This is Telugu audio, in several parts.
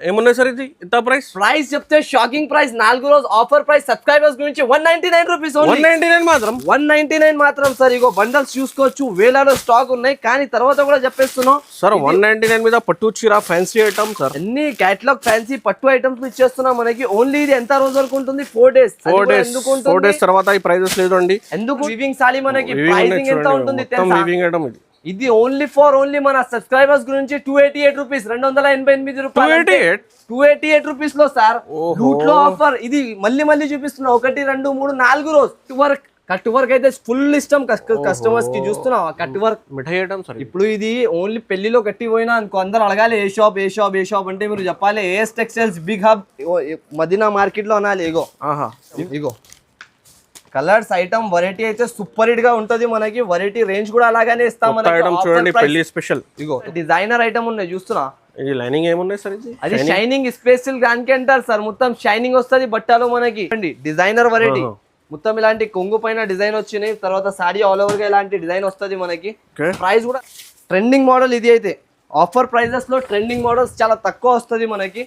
ఏమున్నాయి సార్ ఇది ఎంత ప్రైస్? ప్రైస్ చెప్తే షాకింగ్ ప్రైస్, 4 రోజు ఆఫర్ ప్రైస్ సబ్స్క్రైబర్స్ గురించి 199 రూపీస్ ఓన్లీ. 199 మాత్రం. 199 మాత్రం సార్. ఇగో బండల్స్ చూసుకోవచ్చు, వేలలో స్టాక్ ఉన్నాయి, కానీ తర్వాత కూడా చెప్పేస్తున్నాం సార్ 199 మీద పట్టు చీర ఫ్యాన్సీ ఐటమ్ సార్. అన్ని కేటలాగ్ ఫ్యాన్సీ పట్టు ఐటమ్స్ ఇచ్చేస్తున్నాం మనకి. ఓన్లీ ఇది ఎంత రోజు వరకు ఉంటుంది? 4 days. 4 days తర్వాత ఈ ప్రైజెస్ లేదండి. ఎందుకు? వీవింగ్ సారీ మనకి ప్రైసింగ్ ఎంత ఉంటుంది తెలుసా? వీవింగ్ ఐటమ్ ఇది ఓన్లీ మన సబ్స్క్రైబర్స్ గురించి 288 రూపీస్, 288 రూపాయలు. 288 రూపీస్ లో సార్ లూట్ లో ఆఫర్. ఇది మళ్ళీ చూపిస్తున్నా. 1 2 3 4 రోజు కట్ వర్క్ అయితే ఫుల్ ఇష్టం కస్టమర్స్ కి. చూస్తున్నావా కట్ వర్క్ మిఠాయి ఐటమ్ సార్. ఇప్పుడు ఇది ఓన్లీ పెళ్లిలో కట్టి పోయినా అనుకో, అందరు అడగాలి ఏ షాప్ అంటే మీరు చెప్పాలి AS textiles big hub Madina market లో అనాలి. ఇగో కలర్స్ ఐటమ్ వెరైటీ అయితే సూపర్ హిట్ గా ఉంటది మనకి. వెరైటీ రేంజ్ కూడా అలాగానే ఇస్తాం మనకి. చూడండి పెళ్లి స్పెషల్. ఇగో డిజైనర్ ఐటమ్ ఉన్నాయి చూస్తున్నా. ఇది లైనింగ్ ఏమున్నాయి సార్? ఇది అది షైనింగ్ స్పెషల్ దానికి అంటారు సార్. మొత్తం షైనింగ్ వస్తుంది బట్టలో మనకి. డిజైనర్ వెరైటీ మొత్తం ఇలాంటి కొంగు పైన డిజైన్ వచ్చినాయి. తర్వాత సాడీ ఆల్ ఓవర్ గా ఇలాంటి డిజైన్ వస్తుంది మనకి. ప్రైస్ కూడా ట్రెండింగ్ మోడల్ ఇది అయితే. ఆఫర్ ప్రైజెస్ లో ట్రెండింగ్ మోడల్స్ చాలా తక్కువ వస్తుంది మనకి.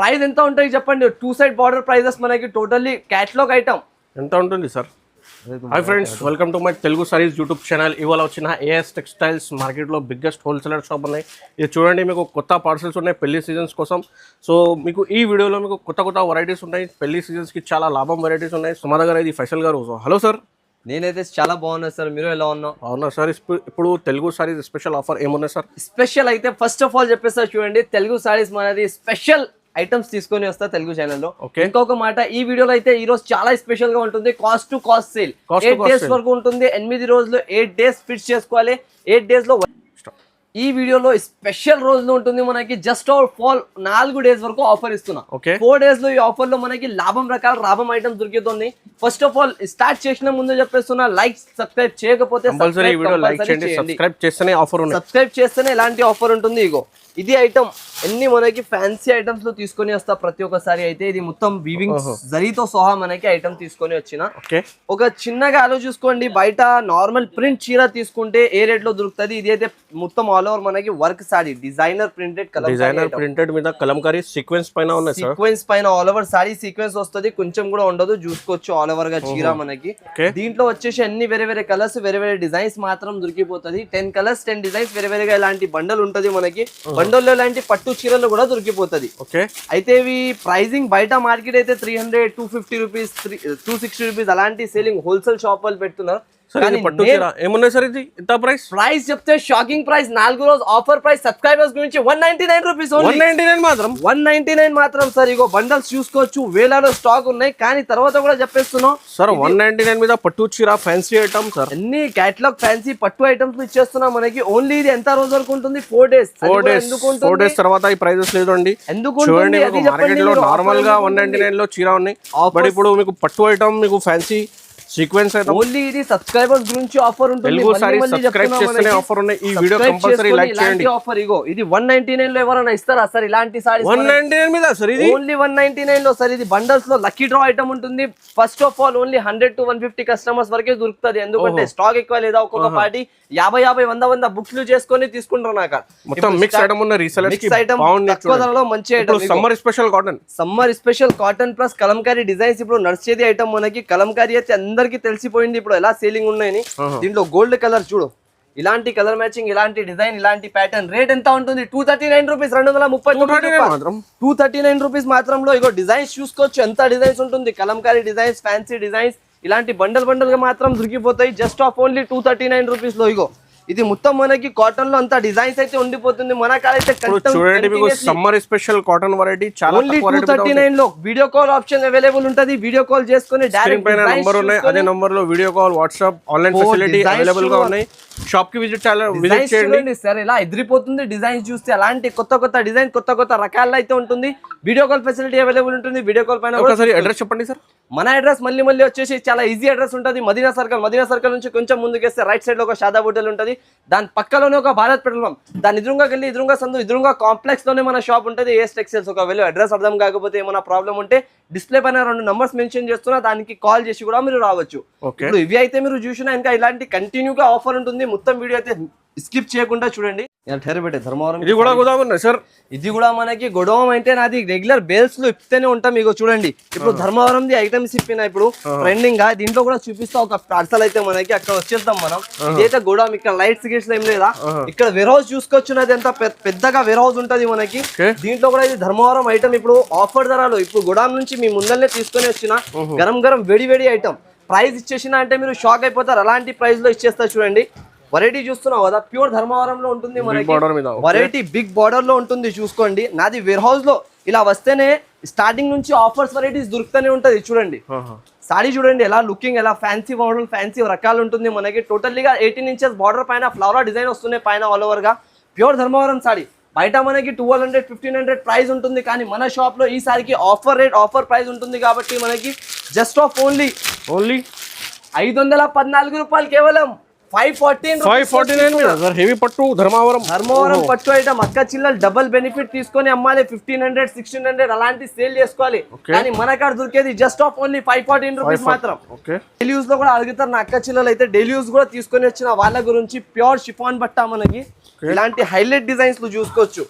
ప్రైస్ ఎంత ఉంటాయి చెప్పండి? 2 side బార్డర్ ప్రైజెస్ మనకి. టోటల్లీ క్యాటలాగ్ ఐటమ్ ఎంత ఉంటుంది sir? Hi friends, welcome to my Telugu saris YouTube channel. ఇవాళ వచ్చిన ఏఎస్ టెక్స్టైల్స్ మార్కెట్లో బిగ్గెస్ట్ హోల్సేలర్ షాప్ ఉన్నాయి. ఇది చూడండి, మీకు కొత్త పార్సల్స్ ఉన్నాయి పెళ్లి సీజన్స్ కోసం. సో మీకు ఈ వీడియోలో మీకు కొత్త వెరైటీస్ ఉన్నాయి. పెళ్లి సీజన్స్కి చాలా లాభం వెరైటీస్ ఉన్నాయి. సో మా దగ్గర ఇది ఫైసల్ గారు. Hello sir. నేనైతే చాలా బాగున్నాను సార్, మీరు ఎలా ఉన్నావు? అవునా సార్. ఇప్పుడు తెలుగు సారీస్ స్పెషల్ ఆఫర్ ఏమున్నాయి సార్? స్పెషల్ అయితే ఫస్ట్ ఆఫ్ ఆల్ చెప్పేస్తారు చూడండి, తెలుగు సారీస్ మనది స్పెషల్ ఐటమ్స్ తీసుకొని వస్తా తెలుగు ఛానల్లో. ఇంకొక మాట, ఈ వీడియోలో అయితే ఈ రోజు చాలా స్పెషల్ గా ఉంటుంది. Cost to cost sale 8 days వరకు ఉంటుంది. 8 రోజులు 8 days ఫిక్స్ చేసుకోవాలి. 8 days లో ఈ వీడియోలో స్పెషల్ రోజులు ఉంటుంది మనకి. జస్ట్ ఫాల్ 4 days వరకు ఆఫర్ ఇస్తున్నా. 4 days లో ఈ ఆఫర్ లో మనకి లాభం ఐటమ్స్ దొరుకుతుంది. ఫస్ట్ ఆఫ్ ఆల్ స్టార్ట్ చేసిన ముందు చెప్పేస్తున్నా, లైక్ సబ్స్క్రైబ్ చేయకపోతే సబ్స్క్రైబ్ చేస్తేనే ఇలాంటి ఆఫర్ ఉంటుంది. ఇగో ఇది ఐటమ్ అన్ని మనకి ఫ్యాన్సీ ఐటమ్స్ లో తీసుకొని వస్తా ప్రతి ఒక్కసారి అయితే. ఇది మొత్తం వీవింగ్ జరీతో సహా మనకి ఐటమ్ తీసుకొని వచ్చిన. ఒక చిన్నగా ఆలోచించుకోండి, బయట నార్మల్ ప్రింట్ చీర తీసుకుంటే ఏ రేట్ లో దొరుకుతుంది. ఇది అయితే మొత్తం ఆల్ ఓవర్ మనకి వర్క్ సారీ, డిజైనర్ ప్రింటెడ్ మీద కలంకారీ సీక్వెన్స్ పైన ఉన్నాయి. సీక్వెన్స్ పైన ఆల్ ఓవర్ సారీ సీక్వెన్స్ వస్తుంది, కొంచెం కూడా ఉండదు. చూసుకోవచ్చు ఆల్ ఓవర్ గా చీర మనకి. దీంట్లో వచ్చేసి అన్ని వేరే కలర్స్, వేరే డిజైన్స్ మాత్రం దొరికిపోతుంది. 10 కలర్స్ 10 డిజైన్స్ వేరేగా ఇలాంటి బండల్ ఉంటది మనకి. బండల్లో ఇలాంటి పట్టు చీరలు కూడా దొరికిపోతుంది. అయితే ఇవి ప్రైజింగ్ బయట మార్కెట్ అయితే 300, 250 రూపీస్, 260 రూపీస్ అలాంటి సేలింగ్ హోల్సేల్ షాప్ వాళ్ళు పెడుతున్నారు. ఏమున్నాయి సార్? ఇది ఎంత ప్రైస్? ప్రైస్ చెప్తే షాకింగ్ ప్రైస్, 4 రోజు ఆఫర్ ప్రైస్ సబ్స్క్రైబర్స్ గురించి 199 రూపీస్. 199 మాత్రం. 199 మాత్రం సార్. ఇగో బండల్స్ చూసుకోవచ్చు, వేలలో స్టాక్ ఉన్నాయి, కానీ తర్వాత కూడా చెప్పేస్తున్నాం సార్ 199 మీద పట్టు చీర ఫ్యాన్సీ ఐటమ్ సార్. అన్ని కేటలాగ్ ఫ్యాన్సీ పట్టు ఐటమ్స్ ఇచ్చేస్తున్నాం మనకి. ఓన్లీ ఇది ఎంత రోజు వరకు ఉంటుంది? 4 days. 4 days తర్వాత ఈ ప్రైజెస్ లేదండి. ఎందుకు? చూడండి, మార్కెట్ లో నార్మల్ గా 199 లో చీర ఉన్నాయి, బట్ ఇప్పుడు మీకు పట్టు ఐటమ్, మీకు ఫ్యాన్సీ సీక్వెన్స్ అయితే ఓన్లీ ఇది సబ్స్క్రైబర్స్ గురించి ఆఫర్ ఉంటుంది. తెలుగు సారీస్ సబ్స్క్రైబ్ చేస్తేనే ఆఫర్ ఉన్నాయి. ఈ వీడియో కంపల్సరీ లైక్ చేయండి. ఆఫర్ ఇగో ఇది 199 లో ఎవరైనా ఇస్తారా సార్ ఇలాంటి సారీస్? 199 మీద సార్. ఇది ఓన్లీ 199 లో సార్. ఇది బండల్స్ లో లక్కీ డ్రా ఐటమ్ ఉంటుంది. First of all only 100 to 150 customers వరకే దొరుకుతుంది. ఎందుకంటే స్టాక్ ఎక్కువ లేదా, ఒక్కొక్క పార్టీ 50 100 బుక్స్ చేసుకొని తీసుకుంటారు. నాకు మొత్తం మిక్స్ ఐటమ్ ఉన్న రీసెలర్స్ కి తక్కువ ధరలో మంచి item. Summer special cotton plus Kalamkari designs ఇప్పుడు నడిచేది ఐటమ్ మనకి. కలంకారీ అయితే అందరికి తెలిసిపోయింది ఇప్పుడు ఎలా సేలింగ్ ఉన్నాయని. దీంట్లో గోల్డ్ కలర్ చూడు, ఇలాంటి కలర్ మ్యాచింగ్, ఇలాంటి డిజైన్, ఇలాంటి ప్యాటర్న్. రేట్ ఎంత ఉంటుంది? 239 రూపీస్. 239 రూపీస్ మాత్రంలో ఇగో డిజైన్స్ చూసుకోవచ్చు, ఎంత డిజైన్స్ ఉంటుంది. కలంకారీ డిజైన్స్, ఫ్యాన్సీ డిజైన్స్, ఇలాంటి బండల్ గా మాత్రం దొరికిపోతాయి. జస్ట్ ఆఫ్ ఓన్లీ 239 రూపీస్ లో. ఇగో ఇది మొత్తం మనకి కాటన్ లో అంత డిజైన్స్ అయితే ఉండిపోతుంది. మన కాలైతే సమ్మర్ స్పెషల్ కాటన్ వెరైటీ చాలా ఓన్లీ 239 లో. వీడియో కాల్ ఆప్షన్ అవైలబుల్ ఉంటది. వీడియో కాల్ చేసుకుని డైరెక్ట్ పైన నంబర్ ఉన్నాయి, అదే నంబర్ లో video call, WhatsApp, online facility available గా ఉన్నాయి. షాప్ కి విజిట్ చేయండి సార్. ఇలా ఎదిరిపోతుంది డిజైన్స్ చూస్తే. అలాంటి కొత్త డిజైన్, కొత్త రకాల్లో అయితే ఉంటుంది. వీడియో కాల్ ఫెసిలిటీ అవైలబుల్ ఉంటుంది. వీడియో కాల్ పైన ఒకసారి అడ్రస్ చెప్పండి సార్. మన అడ్రస్ మళ్ళీ వచ్చేసి చాలా ఈజీ అడ్రస్ ఉంటుంది. మదీనా సర్కిల్ నుంచి కొంచెం ముందుకేస్తే రైట్ సైడ్ లో ఒక షాదాబ్ హోటల్ ఉంటుంది. దాని పక్కలోనే ఒక భారత్ పెట్రోల్ పంప్. దాని ఎదురుగా సందు, ఎదురుగా కాంప్లెక్స్ లోనే మన షాప్ ఉంటుంది. As textiles. ఒకవేళ అడ్రస్ అర్థం కాకపోతే ఏమైనా ప్రాబ్లం ఉంటే డిస్ప్లే పైన 2 నంబర్స్ మెన్షన్ చేస్తున్నా, దానికి కాల్ చేసి కూడా మీరు రావచ్చు. ఇప్పుడు ఇవి అయితే మీరు చూసినా ఇంకా ఇలాంటి కంటిన్యూగా ఆఫర్ ఉంటుంది. మొత్తం వీడియో అయితే స్కిప్ చేయకుండా చూడండి. పెట్టే ధర్మవరం ఇది కూడా గోదాం ఉన్నాయి సార్. ఇది కూడా మనకి గొడవం అయితే నాది రెగ్యులర్ బేల్స్ లో ఇస్తేనే ఉంటాం. ఇగో చూడండి, ఇప్పుడు ధర్మవరం ది ఐటమ్స్ ఇప్పిన ఇప్పుడు ట్రెండింగ్ గా దీంట్లో కూడా చూపిస్తా ఒక పార్సల్ అయితే మనకి అక్కడ వచ్చేద్దాం మనం. ఇదైతే గోడౌన్, ఇక్కడ లైట్స్ గిట్స్ ఏం లేదా, ఇక్కడ వేర్ హౌస్ చూసుకొచ్చినది ఎంత పెద్దగా వేర్ హౌస్ ఉంటది మనకి. దీంట్లో కూడా ఇది ధర్మవరం ఐటమ్ ఇప్పుడు ఆఫర్ ధరలో ఇప్పుడు గోడౌన్ నుంచి మీ ముందరనే తీసుకొని వచ్చిన గరం గరం వేడి వేడి ఐటమ్. ప్రైస్ ఇచ్చేసిన అంటే మీరు షాక్ అయిపోతారు, అలాంటి ప్రైస్ లో ఇచ్చేస్తా చూడండి. వెరైటీ చూస్తున్నావు కదా, ప్యూర్ ధర్మవరంలో ఉంటుంది మనకి. వెరైటీ బిగ్ బార్డర్ లో ఉంటుంది చూసుకోండి. నాది వేర్ హౌస్ లో ఇలా వస్తేనే స్టార్టింగ్ నుంచి ఆఫర్స్ వెరైటీస్ దొరుకుతూనే ఉంటది చూడండి. సారీ చూడండి ఎలా లుకింగ్, ఎలా ఫ్యాన్సీ మోడల్, ఫ్యాన్సీ రకాలు ఉంటుంది మనకి. టోటల్లీగా 18 ఇంచెస్ బార్డర్ పైన ఫ్లవర్ డిజైన్ వస్తున్నాయి పైన ఆల్ ఓవర్ గా. Pure Dharmavaram sorry. బయట మనకి 1200 1500 ప్రైస్ ఉంటుంది, కానీ మన షాప్ లో ఈ సారికి ఆఫర్ రేట్ ఆఫర్ ప్రైస్ ఉంటుంది కాబట్టి మనకి జస్ట్ ఆఫ్ ఓన్లీ 514 రూపాయలు కేవలం 549 హెవీ పట్టు ధర్మవరం పట్టు ఐటమ్. అక్క చిల్లలు డబుల్ బెనిఫిట్ తీసుకొని అమ్మాలి. 1500 1600 అలాంటి సేల్ చేసుకోవాలి, కానీ మన కాడ దొరికేది జస్ట్ ఆఫ్ ఓన్లీ 514 రూపీస్ మాత్రం. డైలీ యూస్ లో కూడా అడుగుతారు నా అక్క చిల్లలు అయితే. డైలీ యూస్ కూడా తీసుకొని వచ్చిన వాళ్ళ గురించి ప్యూర్ షిఫాన్ బట్ట మనకి. ఇలాంటి హైలైట్ డిజైన్స్ చూసుకోవచ్చు.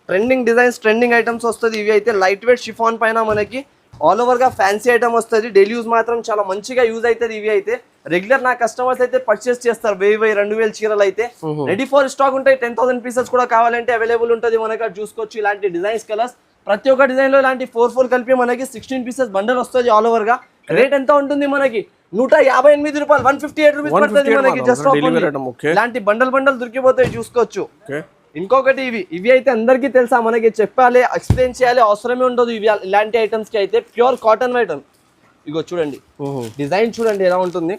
ట్రెండింగ్ డిజైన్స్, ట్రెండింగ్ ఐటమ్స్ వస్తుంది. ఇవి అయితే లైట్ వెయిట్ షిఫాన్ పైన మనకి ఆల్ ఓవర్ గా ఫ్యాన్సీ ఐటమ్ వస్తుంది. డైలీ యూజ్ మాత్రం చాలా మంచిగా యూజ్ అవుతుంది. ఇవి అయితే రెగ్యులర్ నా కస్టమర్స్ అయితే పర్చేస్ చేస్తారు. 1000-2000 చీరలు అయితే రెడీ ఫర్ స్టాక్ ఉంటాయి. 10,000 పీసెస్ కూడా కావాలంటే అవైలబుల్ ఉంటుంది మనకి. చూసుకోవచ్చు ఇలాంటి డిజైన్స్, కలర్స్. ప్రతి ఒక్క డిజైన్ లో ఇలాంటి 4 కలిపి మనకి 16 పీసెస్ బండల్ వస్తుంది ఆల్ ఓవర్ గా. రేట్ ఎంత ఉంటుంది మనకి 158 రూపాయలు, 158 రూపీస్ పడుతుంది మనకి జస్ట్ ఆఫ్. ఇలాంటి బండల్ దొరికిపోతాయి చూసుకోవచ్చు. ఇంకొకటి ఇవి అయితే అందరికీ తెలుసా మనకి, చెప్పాలి ఎక్స్ప్లెయిన్ చేయాలి అవసరమే ఉండదు. ఇవి ఇలాంటి ఐటమ్స్ కి అయితే ప్యూర్ కాటన్ ఐటమ్. ఇగో చూడండి డిజైన్ చూడండి ఎలా ఉంటుంది.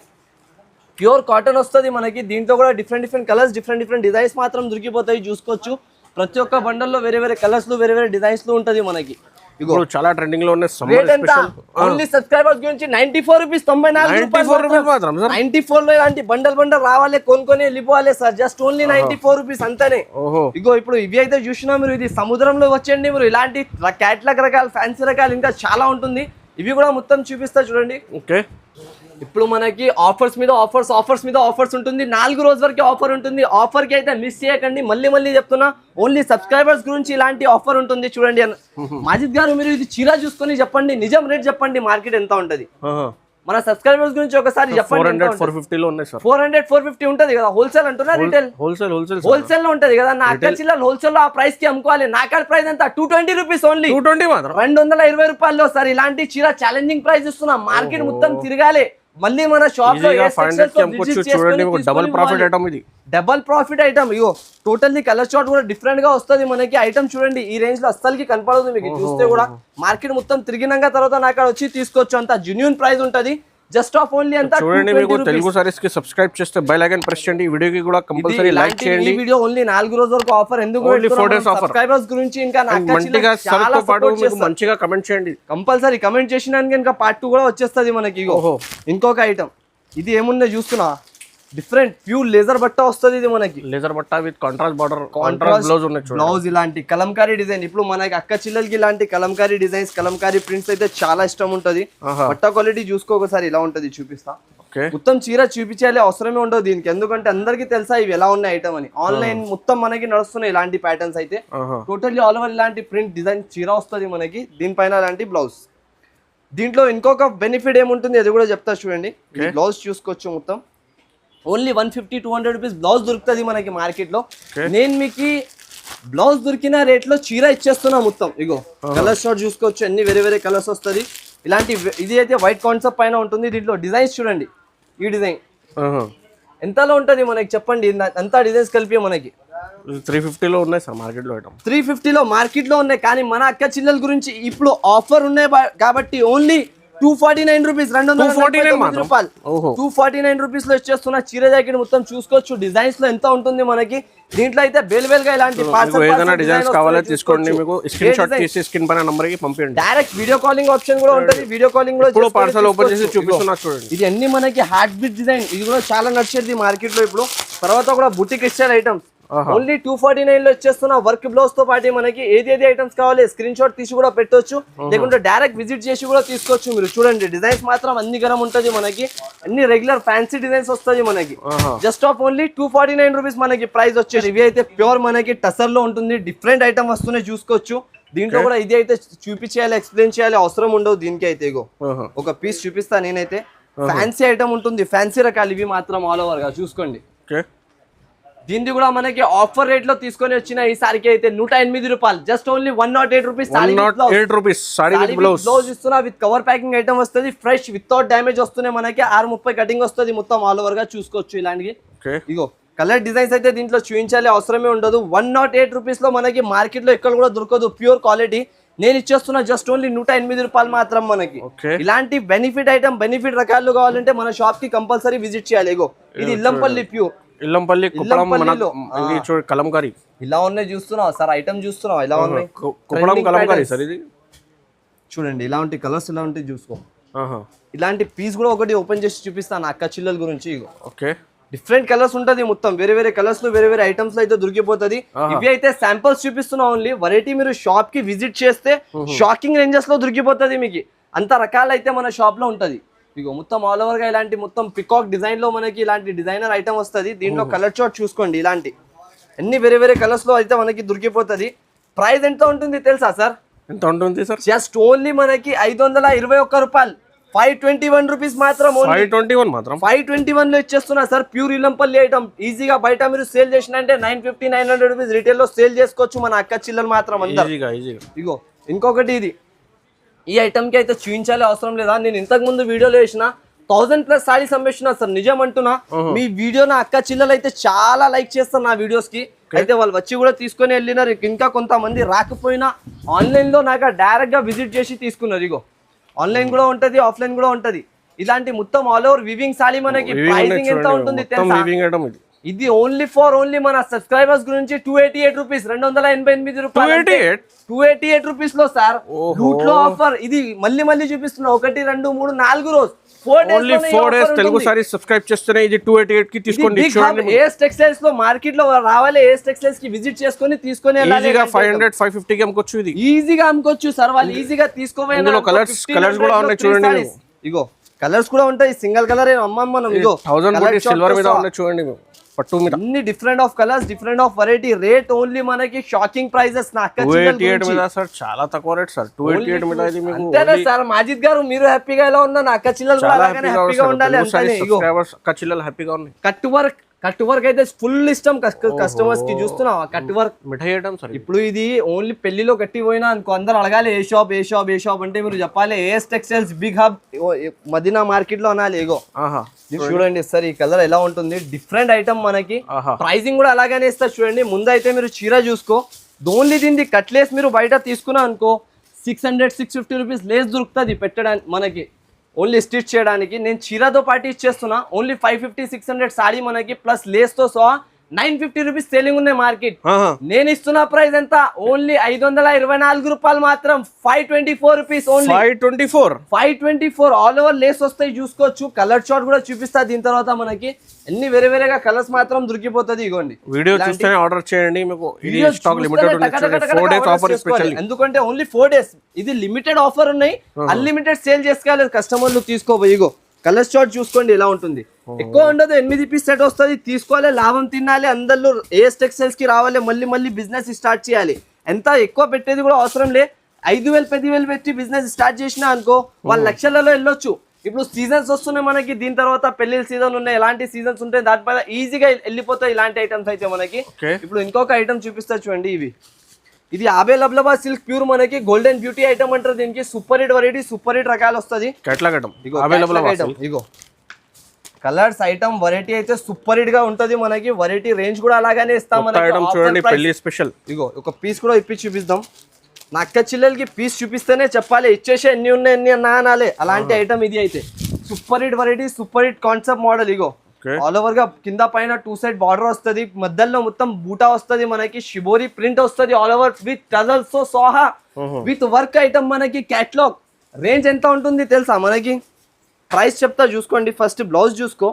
ప్యూర్ కాటన్ వస్తుంది మనకి. దీంట్లో కూడా డిఫరెంట్ కలర్స్, డిఫరెంట్ డిజైన్స్ మాత్రం దొరికిపోతాయి చూసుకోవచ్చు. ప్రతి ఒక్క బండల్లో వేరే వేరే కలర్స్, వేరే డిజైన్స్ లో ఉంటది మనకి. ఇగో చాలా ట్రెండింగ్ లో ఉన్నాయి. ఓన్లీ సబ్స్క్రైబర్స్ గురించి 94 రూపీస్, 94 రూపాయలు మాత్రం. 94 లో ఇలాంటి బండల్ రావాలి, కొనుక్కొని వెళ్ళిపోవాలి సార్. జస్ట్ ఓన్లీ 94 రూపీస్ అంతనే. ఇగో ఇప్పుడు ఇవి అయితే చూసినా మీరు, ఇది సముద్రంలో వచ్చండి మీరు. ఇలాంటి క్యాట్లాగ్ రకాలు, ఫ్యాన్సీ రకాలు ఇంకా చాలా ఉంటుంది. ఇవి కూడా మొత్తం చూపిస్తా చూడండి. ఇప్పుడు మనకి ఆఫర్స్ మీద ఆఫర్స్ ఉంటుంది. 4 రోజుల వరకు ఆఫర్ ఉంటుంది. ఆఫర్ కి అయితే మిస్ చేయకండి. మళ్ళీ చెప్తున్నా, ఓన్లీ సబ్స్క్రైబర్స్ గురించి ఇలాంటి ఆఫర్ ఉంటుంది చూడండి. మాజిద్ గారు మీరు ఇది చీర చూసుకొని చెప్పండి, నిజం రేట్ చెప్పండి, మార్కెట్ ఎంత ఉంటది. మన సబ్స్క్రైబర్స్ గురించి ఒకసారి చెప్పండి. 400-450 లో ఉన్నాయి సార్. 400-450 ఉంటది కదా. హోల్సేల్ అంటున్నా రిటైల్? హోల్సేల్ లో ఉంటది కదా. నా అక్క చిల్లలు హోల్సేల్ లో ఆ ప్రైస్ కి అమ్ముకోవాలి. నా కాడ ప్రైస్ ఎంత 220 రూపీస్ ఓన్లీ. 220 రూపాయలు సార్. ఇలాంటి చీర ఛాలెంజింగ్ ప్రైస్ ఇస్తున్నా. మార్కెట్ మొత్తం తిరగాలి. మళ్ళీ మన షాప్ లో డబల్ ప్రాఫిట్ ఐటమ్. ఇగో టోటల్లీ కలర్ చార్ట్ కూడా డిఫరెంట్ గా వస్తుంది మనకి. ఐటమ్ చూడండి ఈ రేంజ్ లో అస్సలకి కనపడదు మీకు. చూస్తే కూడా మార్కెట్ మొత్తం తిరిగినాక తర్వాత నాకు వచ్చి తీసుకోవచ్చు. అంత జెన్యూన్ ప్రైస్ ఉంటది. జస్ట్ ఆఫ్ ఓన్లీ అంత చూడండి. మీకు తెలుగు సారీస్ కి సబ్స్క్రైబ్ చేస్తే బెల్ ఐకాన్ ప్రెస్ చేయండి. ఈ వీడియోకి కూడా కంపల్సరీ లైక్ చేయండి. ఈ వీడియో ఓన్లీ 4 రోజుల వరకు ఆఫర్. ఎందుకు ఓన్లీ 4 డేస్ ఆఫర్. సబ్స్క్రైబర్స్ గురించి ఇంకా చాలా పాటు మీకు మంచిగా కమెంట్ చేయండి. కంపల్సరీ కమెంట్ చేసినాక ఇంకా పార్ట్ 2 కూడా వచ్చేస్తది మనకి. ఇగో ఇంకొక ఐటమ్. ఇది ఏముందో చూస్తున్నా, డిఫరెంట్ ప్యూర్ లేజర్ బట్ట వస్తుంది. ఇది మనకి లేజర్ బట్ట with contrast border, contrast blouse ఉన్నాయి. బ్లౌజ్ ఇలాంటి కలంకారీ డిజైన్. ఇప్పుడు మనకి అక్క చిల్లలకి ఇలాంటి కలంకారీ డిజైన్స్, కలంకారీ ప్రింట్స్ అయితే చాలా ఇష్టం ఉంటది. బట్ట క్వాలిటీ చూసుకో ఒకసారి ఇలా ఉంటది, చూపిస్తా. మొత్తం చీర చూపించాలి అవసరమే ఉండదు దీనికి, ఎందుకంటే అందరికి తెలుసా ఇవి ఎలా ఉన్నాయి ఐటమ్ అని. ఆన్లైన్ మొత్తం మనకి నడుస్తున్నాయి ఇలాంటి ప్యాటర్న్స్ అయితే. టోటల్లీ ఆల్ ఓవర్ ఇలాంటి ప్రింట్ డిజైన్ చీర వస్తుంది మనకి. దీనిపైన ఇలాంటి బ్లౌజ్. దీంట్లో ఇంకొక బెనిఫిట్ ఏముంటుంది అది కూడా చెప్తా చూడండి. బ్లౌజ్ చూసుకోవచ్చు మొత్తం ఓన్లీ 150-200 రూపీస్ బ్లౌజ్ దొరుకుతుంది మనకి మార్కెట్ లో. నేను మీకు బ్లౌజ్ దొరికిన రేట్ లో చీర ఇచ్చేస్తున్నా మొత్తం. ఇగో కలర్ షార్ట్ చూసుకోవచ్చు, అన్ని వేరే కలర్స్ వస్తుంది. ఇలాంటి ఇది అయితే వైట్ కాన్సెప్ట్ పైన ఉంటుంది. దీంట్లో డిజైన్స్ చూడండి. ఈ డిజైన్ ఎంతలో ఉంటుంది మనకి చెప్పండి. అంతా డిజైన్స్ కలిపి మనకి 350 లో ఉన్నాయి సార్ మార్కెట్ లో. 350 లో మార్కెట్ లో ఉన్నాయి, కానీ మన అక్క చిల్లల గురించి ఇప్పుడు ఆఫర్ ఉన్నాయి కాబట్టి ఓన్లీ 249 రూపీస్, 249 రూపాయలు. 249 రూపీస్ లో ఇచ్చేస్తున్న చీర జాకెట్ మొత్తం చూసుకోవచ్చు. డిజైన్స్ లో ఎంత ఉంటుంది మనకి. దీంట్లో అయితే బేల్గా ఇలాంటి డిజైన్స్ కావాలో తీసుకోండి. మీకు స్క్రీన్ షాట్ తీసి స్క్రీన్ పైన నంబర్ కి పంపించండి. డైరెక్ట్ వీడియో కాలింగ్ ఆప్షన్ కూడా ఉంటుంది. వీడియో కాలింగ్ కూడా పార్సల్ ఓపెన్ చేసి చూపిస్తున్నా చూడండి. ఇది అన్ని మనకి హార్ట్ బీట్ డిజైన్. ఇది కూడా చాలా నచ్చేది మార్కెట్ లో ఇప్పుడు. తర్వాత కూడా బుటిక్ ఇచ్చారు ఐటమ్స్. ఓన్లీ 249 లో ఇచ్చేస్తున్నా వర్క్ బ్లౌజ్ తో పాటు మనకి ఏది ఐటమ్స్ కావాలి స్క్రీన్ షాట్ తీసి కూడా పెట్టొచ్చు, లేకుంటే డైరెక్ట్ విజిట్ చేసి కూడా తీసుకోవచ్చు. మీరు చూడండి డిజైన్స్ మాత్రం అన్ని గరం ఉంటది మనకి, అన్ని రెగ్యులర్ ఫ్యాన్సీ డిజైన్స్ వస్తుంది మనకి. జస్ట్ ఆఫ్ ఓన్లీ 249 రూపీస్ మనకి ప్రైస్ వచ్చేది. ఇవి అయితే ప్యూర్ మనకి టసర్ లో ఉంటుంది, డిఫరెంట్ ఐటమ్ వస్తున్నాయి చూసుకోవచ్చు. దీంట్లో కూడా ఇది అయితే చూపించేయాలి ఎక్స్ప్లెయిన్ చేయాలి అవసరం ఉండదు దీనికి అయితే. ఇగో ఒక పీస్ చూపిస్తా నేనైతే. ఫ్యాన్సీ ఐటమ్ ఉంటుంది, ఫ్యాన్సీ రకాలు ఇవి మాత్రం ఆల్ ఓవర్ గా చూసుకోండి. దీన్ని కూడా మనకి ఆఫర్ రేట్ లో తీసుకొని వచ్చిన ఈసారికి అయితే 108 రూపాయలు, just only 108 rupees. 108 rupees blouse ఇస్తున్నా విత్ కవర్ ప్యాకింగ్ ఐటమ్ వస్తుంది, ఫ్రెష్ వితౌట్ డ్యామేజ్ వస్తున్నాయి మనకి. 630 కటింగ్ వస్తుంది మొత్తం ఆల్ ఓవర్ గా చూసుకోవచ్చు. ఇలాంటివి ఇగో కలర్ డిజైన్స్ అయితే దీంట్లో చూపించాలి అవసరమే ఉండదు. 108 రూపీస్ లో మనకి మార్కెట్ లో ఎక్కడ కూడా దొరకదు, ప్యూర్ క్వాలిటీ. నేను ఇచ్చేస్తున్నా జస్ట్ ఓన్లీ 108 రూపాయలు మాత్రం మనకి. ఇలాంటి బెనిఫిట్ ఐటమ్ బెనిఫిట్ రకాలు కావాలంటే మన షాప్ కి కంపల్సరీ విజిట్ చేయాలి. ఇగో ఇది ఇల్లంపల్లి ప్యూర్, ఇల్లంపల్లి కలంకారీ. ఇలా ఉన్నాయి చూస్తున్నావు సార్, ఐటమ్ చూస్తున్నావు ఇలా ఉన్నాయి కలంకారీ సార్. ఇది చూడండి ఇలాంటి కలర్స్ ఇలా ఉంటాయి చూసుకో. ఇలాంటి పీస్ కూడా ఒకటి ఓపెన్ చేసి చూపిస్తాను అక్క చిల్లల గురించి. ఓకే డిఫరెంట్ కలర్స్ ఉంటది మొత్తం, వేరే వేరే కలర్స్ లో వేరే వేరే ఐటమ్స్ లో అయితే దొరికిపోతుంది. ఇవి అయితే శాంపుల్స్ చూపిస్తున్నా ఓన్లీ. వెరైటీ మీరు షాప్ కి విజిట్ చేస్తే షాకింగ్ రేంజెస్ లో దొరికిపోతుంది మీకు. అంత రకాలు అయితే మన షాప్ లో ఉంటది. ఇగో మొత్తం ఆల్ ఓవర్ గా ఇలాంటి మొత్తం పికాక్ డిజైన్ లో మనకి ఇలాంటి డిజైనర్ ఐటమ్ వస్తుంది. దీంట్లో కలర్ చార్ట్ చూసుకోండి, ఇలాంటి అన్ని వేరే వేరే కలర్స్ లో అయితే మనకి దొరికిపోతుంది. ప్రైస్ ఎంత ఉంటుంది తెలుసా సార్? ఎంత ఉంటుంది సార్? జస్ట్ ఓన్లీ మనకి 521 రూపాయలు, 521 రూపీస్ మాత్రం. 521 లో ఇచ్చేస్తున్నా సార్. Pure Yellampalli item. ఈజీగా బయట మీరు సేల్ చేసినంటే 950-900 రూపీస్ రిటైల్ లో సేల్ చేసుకోవచ్చు మన అక్క చిల్లలు మాత్రం అందరూ. ఇగో ఇంకొకటి ఇది, ఈ ఐటమ్ కి అయితే చూపించాలి అవసరం లేదా. నేను ఇంతకు ముందు వీడియోలో వేసిన 1000+ సారీస్ అమ్మేస్తున్నా సార్, నిజం అంటున్నా. మీ వీడియో నా అక్క చిల్లలు అయితే చాలా లైక్ చేస్తారు నా వీడియోస్ కి. అయితే వాళ్ళు వచ్చి కూడా తీసుకొని వెళ్ళినారు. ఇంకా కొంతమంది రాకపోయినా ఆన్లైన్ లో నాకు డైరెక్ట్ గా విజిట్ చేసి తీసుకున్నారు. ఇగో ఆన్లైన్ కూడా ఉంటది, ఆఫ్లైన్ కూడా ఉంటది. ఇలాంటి మొత్తం ఆల్ ఓవర్ వివింగ్ సారీ మనకి ప్రైసింగ్ ఎంత ఉంటుంది తెలుసా? ఇది ఓన్లీ మన సబ్స్క్రైబర్స్ గురించి 288 రూపీస్, 288 రూపాయలు. 288 రూపీస్ లో సార్ రూట్ లో ఆఫర్. ఇది మళ్ళీ చూపిస్తున్నా, 1 2 3 4 రోజు 4 days తెలుగు సారీస్ సబ్స్క్రైబ్ చేస్తేనే ఇది 288 కి తీసుకోండి. ఏఎస్ టెక్స్టైల్స్ లో మార్కెట్ లో రావాలి, ఏఎస్ టెక్స్టైల్స్ కి విజిట్ చేసుకొని తీసుకొని ఈజీగా 500-550 కి అమ్ముకోవచ్చు. ఇది ఈజీగా అమ్ముకోవచ్చు సార్, వాళ్ళు ఈజీగా తీసుకోవాలి. కలర్స్ కూడా ఉన్నాయి చూడండి. ఇగో కలర్స్ కూడా ఉంటాయి, సింగిల్ కలర్ అమ్మాం మనం. ఇగో 1000 సిల్వర్ మీద ఉన్నాయి చూడండి, పట్టు మీద అన్ని different of colours, different of variety. Rate only మనకి షాకింగ్ ప్రైజెస్. 288 మీద సార్, చాలా తక్కువ రేట్ సార్. 288 మీద ఇది మీకు అంతేనా సార్? మాజిద్ గారు మీరు హ్యాపీగా ఎలా ఉన్నా, నా అక్క చిల్లలు కూడా అలాగే హ్యాపీగా ఉండాలి. అక్క చిల్లలు హ్యాపీగా ఉన్నాయి. కట్ వర్క్ అయితే ఫుల్ ఇష్టం కస్టమర్స్ కి. చూస్తున్నావా కట్ వర్క్ మిఠాయి ఐటమ్ సార్. ఇప్పుడు ఇది ఓన్లీ పెళ్లిలో కట్టి పోయినా అనుకో, అందరు అడగాలి ఏ షాప్ అంటే మీరు చెప్పాలి AS textiles big hub Madina market లో అనాలి. ఇగో చూడండి సార్, ఈ కలర్ ఎలా ఉంటుంది, డిఫరెంట్ ఐటమ్ మనకి. ప్రైసింగ్ కూడా అలాగనే ఇస్తారు చూడండి. ముందు అయితే మీరు చీర చూసుకో, ఓన్లీ దీన్ని కట్లేస్ మీరు బయట తీసుకున్నా అనుకో 600-650 రూపీస్ లేస్ దొరుకుతుంది పెట్టడానికి మనకి, ఓన్లీ స్టిచ్ చేయడానికి. నేను చీరతో పాటు ఇచ్చేస్తున్నా ఓన్లీ 550-600 సారీ మనకి, ప్లస్ లేస్ తో సహా 950 రూపీస్ సేలింగ్ ఉన్నాయి మార్కెట్. నేను ఇస్తున్న ప్రైస్ ఎంత? ఓన్లీ 524 రూపాయలు మాత్రం. 524 rupees only. 524 all over lace వస్తాయి చూసుకోవచ్చు. కలర్ చార్ట్ కూడా చూపిస్తా దీని తర్వాత మనకి. అన్ని వేరే వేరేగా కలర్స్ మాత్రం దొరికిపోతుంది. ఇగోండి వీడియో చూస్తేనే ఆర్డర్ చేయండి. మీకు ఇది స్టాక్ లిమిటెడ్ ఉంది, 4 days ఆఫర్ స్పెషల్. ఎందుకంటే ఓన్లీ 4 days ఇది లిమిటెడ్ ఆఫర్ ఉన్నాయి. అన్లిమిటెడ్ సేల్ చేసుకోవాలి కస్టమర్లు, తీసుకోబోయి. ఇగో కలర్ చార్ట్ చూసుకోండి ఎలా ఉంటుంది. ఎక్కువ ఉండదు, 8 పీస్ సెట్ వస్తుంది. తీసుకోవాలి, లాభం తినాలి, అందరిలో ఏఎస్ టెక్స్టైల్స్ కి రావాలి, మళ్ళీ బిజినెస్ స్టార్ట్ చేయాలి. ఎంత ఎక్కువ పెట్టేది కూడా అవసరం లే. 5,000-10,000 పెట్టి బిజినెస్ స్టార్ట్ చేసినా అనుకో వాళ్ళు లక్షలలో వెళ్ళొచ్చు. ఇప్పుడు సీజన్స్ వస్తున్నాయి మనకి, దీని తర్వాత పెళ్లి సీజన్ ఉన్నాయి, ఎలాంటి సీజన్స్ ఉంటాయి దానిపైన ఈజీగా వెళ్ళిపోతాయి ఇలాంటి ఐటమ్స్ అయితే మనకి. ఇప్పుడు ఇంకొక ఐటమ్ చూపిస్తా చూడండి. ఇది ఆబేలబ్లబాద్ సిల్క్ ప్యూర్ మనకి గోల్డెన్ బ్యూటీ ఐటమ్ అంటారు దీనికి. Super hit variety, super hit రకాలు వస్తుంది. ఇగో కలర్స్ ఐటమ్ వెరైటీ అయితే సూపర్ హిట్ గా ఉంటది మనకి. వెరైటీ రేంజ్ కూడా అలాగానే ఇస్తాం స్పెషల్. ఇగో ఒక పీస్ కూడా ఇప్పి చూపిస్తాం. నా అక్క చిల్లలకి పీస్ చూపిస్తేనే చెప్పాలి, ఇచ్చేసి ఎన్ని ఉన్నాయి ఎన్ని అన్నా అనాలి, అలాంటి ఐటమ్ ఇది అయితే. Super hit variety, super hit concept model. ఇగో ఆల్ ఓవర్ గా కింద పైన 2 సైడ్ బార్డర్ వస్తుంది, మధ్యలో మొత్తం బూటా వస్తుంది మనకి, షిబోరి ప్రింట్ వస్తుంది ఆల్ ఓవర్ విత్ టజల్స్ తో సహా విత్ వర్క్ ఐటమ్ మనకి. క్యాట్లాగ్ రేంజ్ ఎంత ఉంటుంది తెలుసా మనకి? ప్రైస్ చెప్తా చూసుకోండి. ఫస్ట్ బ్లౌజ్ చూసుకో.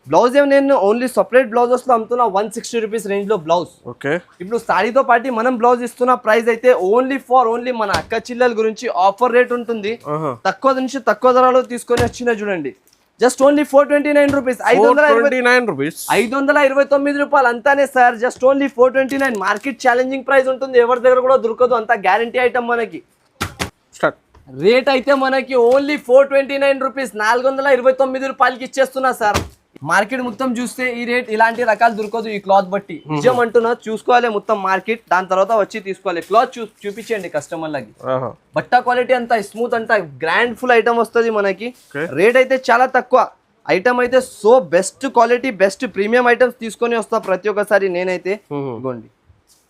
బ్లౌజ్ ఏమో నేను ఓన్లీ సపరేట్ బ్లౌజెస్ లో అమ్ముతున్నా 160 రూపీస్ రేంజ్ లో బ్లౌజ్. ఓకే, ఇప్పుడు సాడీతో పాటు మనం బ్లౌజ్ ఇస్తున్న ప్రైస్ అయితే ఓన్లీ మన అక్క చిల్లల గురించి ఆఫర్ రేట్ ఉంటుంది. తక్కువ నుంచి తక్కువ ధరలో తీసుకొని వచ్చిన చూడండి, జస్ట్ ఓన్లీ 429 రూపీస్, 529 రూపీస్, 529 రూపాయలు అంతానే sir. Just only 429. Market challenging price ఉంటుంది, ఎవరి దగ్గర కూడా దొరకదు, అంతా గ్యారంటీ ఐటమ్ మనకి. స్టార్ట్ రేట్ అయితే మనకి ఓన్లీ 429 రూపీస్, 429 రూపాయలకి ఇచ్చేస్తున్నా సార్. మార్కెట్ మొత్తం చూస్తే ఈ రేట్ ఇలాంటి రకాలు దొరకదు ఈ క్లాత్ బట్టి. నిజం అంటున్నా, చూసుకోవాలి మొత్తం మార్కెట్, దాని తర్వాత వచ్చి తీసుకోవాలి. క్లాత్ చూపించండి కస్టమర్లకి. బట్ట క్వాలిటీ అంతా స్మూత్, అంతా గ్రాండ్ ఫుల్ ఐటమ్ వస్తుంది మనకి. రేట్ అయితే చాలా తక్కువ, ఐటమ్ అయితే so best quality, best premium items తీసుకొని వస్తా ప్రతి ఒక్కసారి నేనైతే. ఇదిగోండి